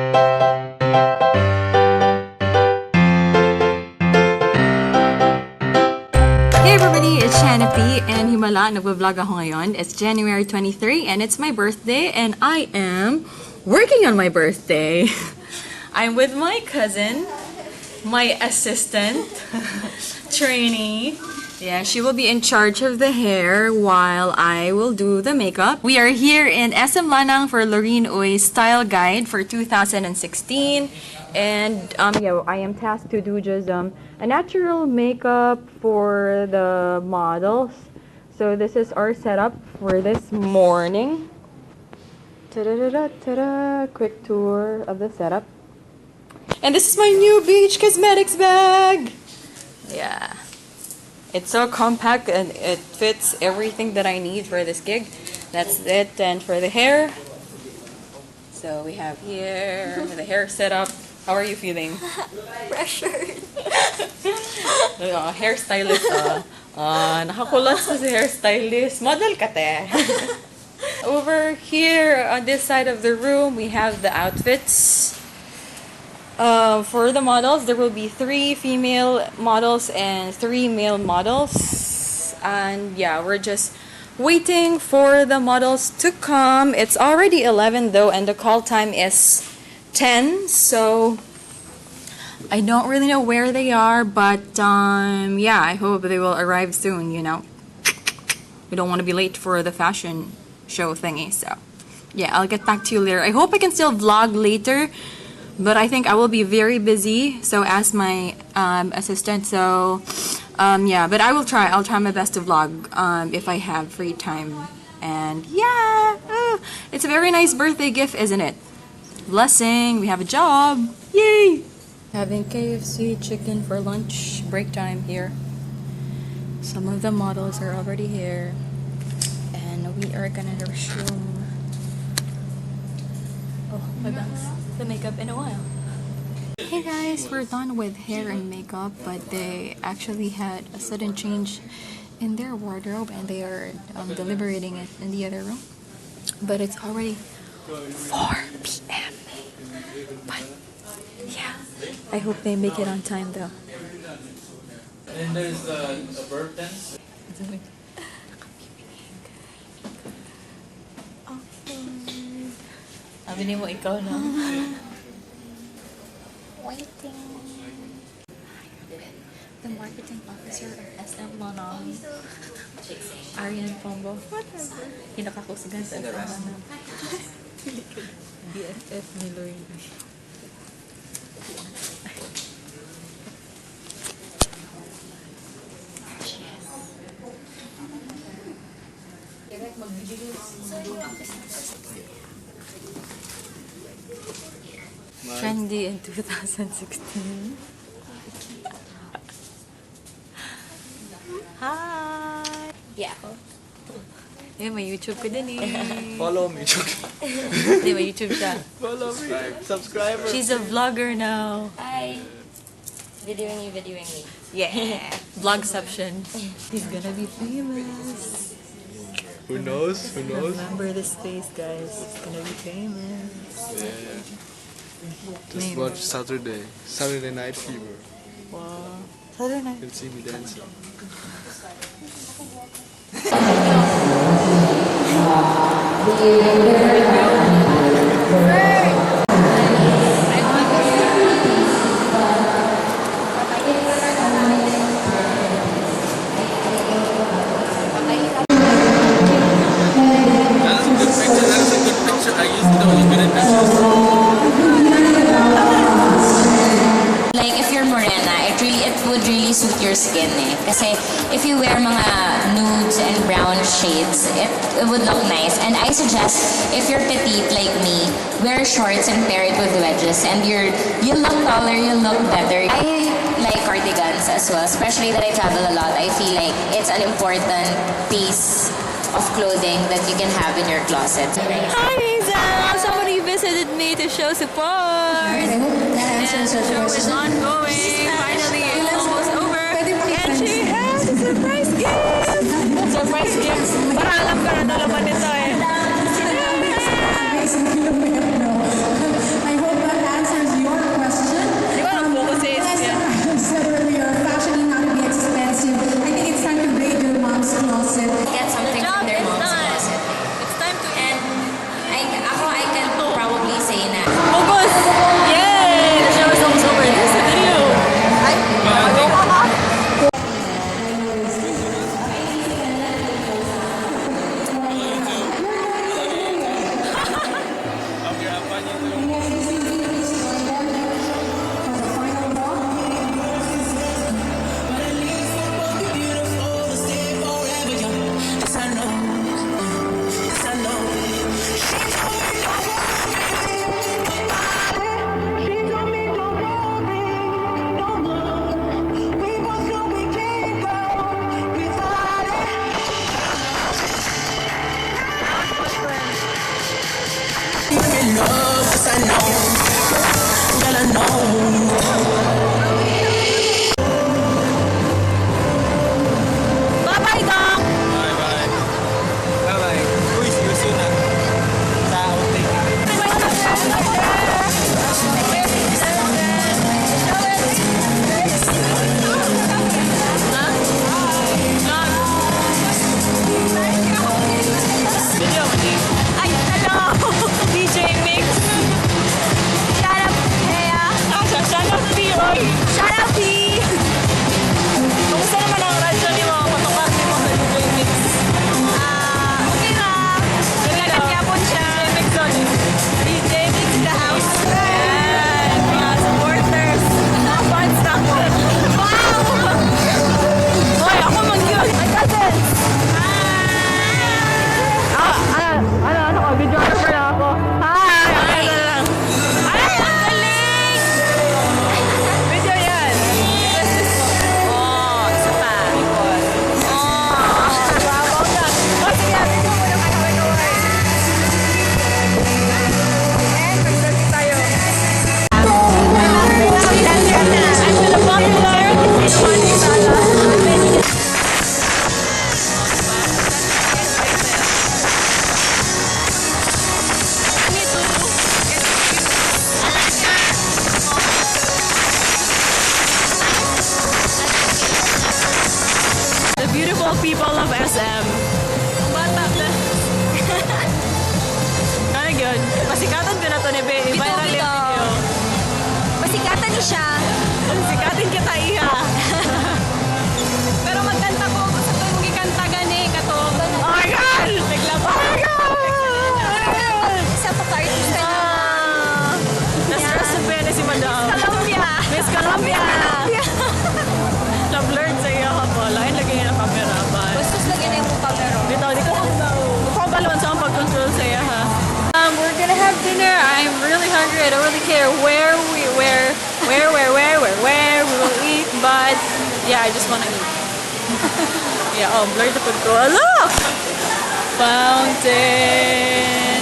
Hey everybody, it's Shanna P and Himala. Nagbablog ako ngayon. It's January 23 and it's my birthday and I am working on my birthday. I'm with my cousin, my assistant, trainee. Yeah, she will be in charge of the hair while I will do the makeup. We are here in SM Lanang for Laureen Style Guide for 2016. And yeah, I am tasked to do just a natural makeup for the models. So this is our setup for this morning. Ta-da-da-da-da-da. Quick tour of the setup. And this is my new Beach Cosmetics bag. Yeah. It's so compact and it fits everything that I need for this gig. That's it. And for the hair, so we have here the hair setup. How are you feeling? Pressured. Hairstylist. Nakakulas na si hairstylist. Model ka te. Over here on this side of the room, we have the outfits. For the models, there will be 3 female models and 3 male models. And yeah, we're just waiting for the models to come. It's already 11 though, and the call time is 10. So I don't really know where they are, but yeah, I hope they will arrive soon, you know. We don't want to be late for the fashion show thingy, so yeah, I'll get back to you later. I hope I can still vlog later, but I think I will be very busy, so ask my assistant. So yeah, but I'll try my best to vlog if I have free time. And yeah, it's a very nice birthday gift, isn't it? Blessing, we have a job. Yay! Having KFC chicken for lunch, break time here. Some of the models are already here, and we are gonna resume the makeup in a while. Hey guys, we're done with hair and makeup, but they actually had a sudden change in their wardrobe and they are deliberating it in the other room. But it's already 4 p.m. But yeah, I hope they make it on time though. And there's the bird dance. Sabi mo ikaw na. Waiting. The marketing officer of SM Lanang, Arian Pombo. Whatever. Pinakakusigan sa SM Lanang. BFF ni Laureen. Trendy in 2016. Hi! Yeah. Eh, may YouTube ko din eh. Follow me. Hindi, may YouTube siya. Follow me. Subscriber. She's a vlogger now. Hi. Videoing me. Yeah. Vlogception. He's gonna be famous. Who knows? Who knows? Remember this face, guys. He's gonna be famous. Yeah. Just watch Saturday Night Fever. Wow. Saturday night. You'll see me dancing. That's a good picture. I used to know you good at pictures. Like if you're morena, it would really suit your skin eh. Kasi if you wear mga nudes and brown shades, it would look nice. And I suggest if you're petite like me, wear shorts and pair it with wedges, and you look taller, you look better. I like cardigans as well, especially that I travel a lot. I feel like it's an important piece of clothing that you can have in your closet. Hi, Lisa! Somebody visited me to show support. And the show is ongoing. Finally, it's almost over. And she has a surprise gift! Surprise gift! Para alam ko na nalaman nito eh. I hope Sikatin kita iya. Pero magkanta ko gusto ko yung gikanta gani katong. Oh my god! Naglaba. Oh my god! Isa pa ka-artista niya. Na-stress sa pene si Madam. Colombia. Miss Colombia. Na-blurred sa iya ka po. Lain lagi niya ng camera ba? Bastos lagi na yung camera. Dito, di ko balon sa pag-control sa iya ha. We're gonna have dinner. I'm really hungry. I don't really care where we will eat, but yeah, I just wanna eat. Yeah, oh, blur the control. Look! Fountain.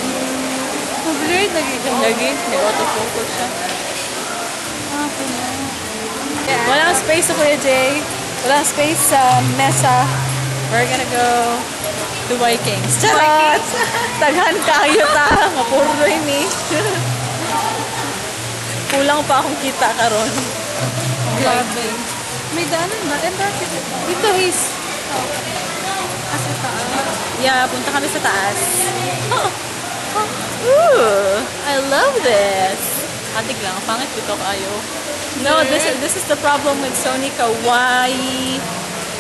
Oh, blurred lagi. Nag-autofocus siya. Walang space sa Kuya Jay. Walang space sa mesa. We're gonna go to Vikings. Charot! Taghan kayo ta. Mapuro ni. Kulang pa akong kita karon. Grabe. May daanan ba? Dito is. Asa taas? Yeah, punta kami sa taas. Ooh, I love this. Atik lang, pangit ito kayo. No, this is the problem with Sony Kawaii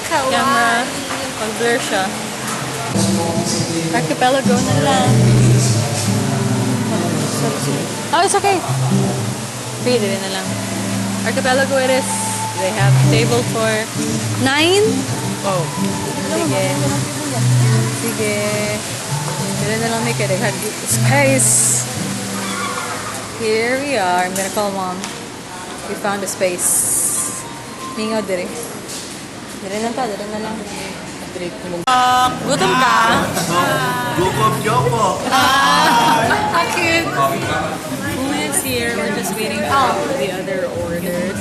camera. Pag-blur siya. Archipelago na lang. Oh, it's okay. Pwede na lang. Archipelago it is. They have table for 9. Oh. Sige. Pwede na lang may kaya space. Here we are. I'm gonna call mom. We found a space. Mingaw dire. Dire na lang. Gutom ka? How cute. Uma is here. We're just waiting for the other orders.